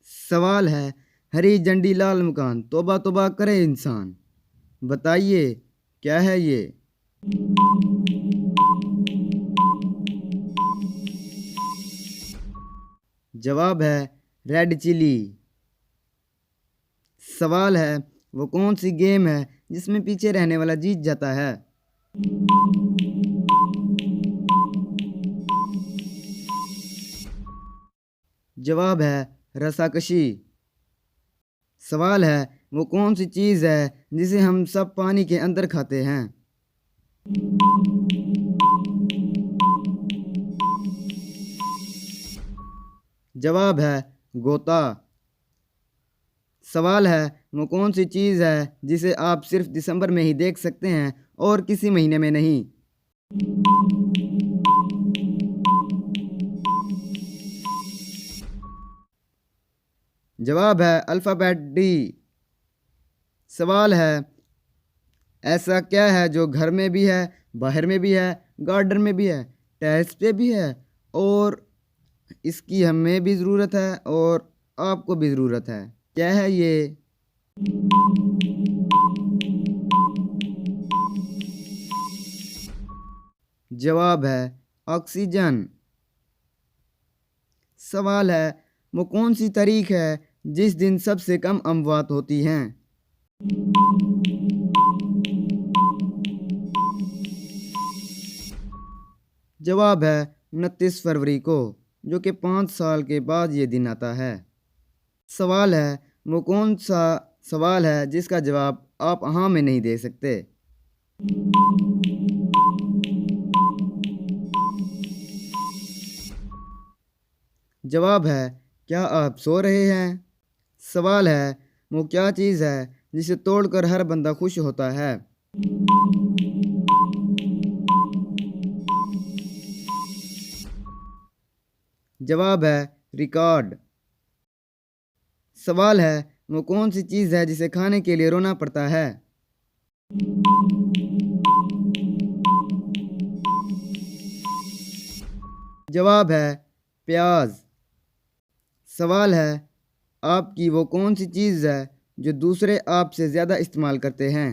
सवाल है, हरी झंडी लाल मकान, तौबा तौबा करे इंसान। बताइए क्या है ये। जवाब है रेड चिली। सवाल है, वो कौन सी गेम है जिसमें पीछे रहने वाला जीत जाता है। जवाब है रस्साकशी। सवाल है, वो कौन सी चीज़ है जिसे हम सब पानी के अंदर खाते हैं। जवाब है गोता। सवाल है, वो कौन सी चीज़ है जिसे आप सिर्फ दिसंबर में ही देख सकते हैं और किसी महीने में नहीं। जवाब है अल्फ़ाबेट डी। सवाल है, ऐसा क्या है जो घर में भी है, बाहर में भी है, गार्डन में भी है, टेरेस पे भी है और इसकी हमें भी ज़रूरत है और आपको भी ज़रूरत है। क्या है ये। जवाब है ऑक्सीजन। सवाल है, वो कौन सी तारीख है जिस दिन सबसे कम अमवात होती हैं। जवाब है 29 फरवरी को, जो कि 5 साल के बाद ये दिन आता है। सवाल है, वो कौन सा सवाल है जिसका जवाब आप हाँ में नहीं दे सकते। जवाब है क्या आप सो रहे हैं। सवाल है, वो क्या चीज़ है जिसे तोड़कर हर बंदा खुश होता है। जवाब है रिकॉर्ड। सवाल है, वो कौन सी चीज़ है जिसे खाने के लिए रोना पड़ता है। जवाब है प्याज। सवाल है, आपकी वो कौन सी चीज़ है जो दूसरे आपसे ज़्यादा इस्तेमाल करते हैं।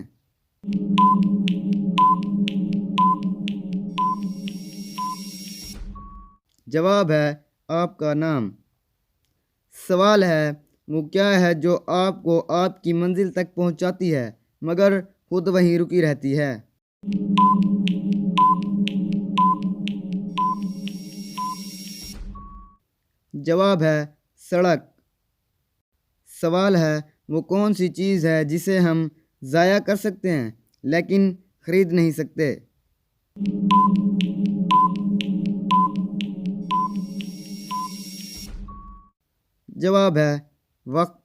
जवाब है आपका नाम। सवाल है, वो क्या है जो आपको आपकी मंजिल तक पहुंचाती है मगर खुद वहीं रुकी रहती है। जवाब है सड़क। सवाल है, वो कौन सी चीज़ है जिसे हम ज़ाया कर सकते हैं लेकिन ख़रीद नहीं सकते। जवाब है वक्त।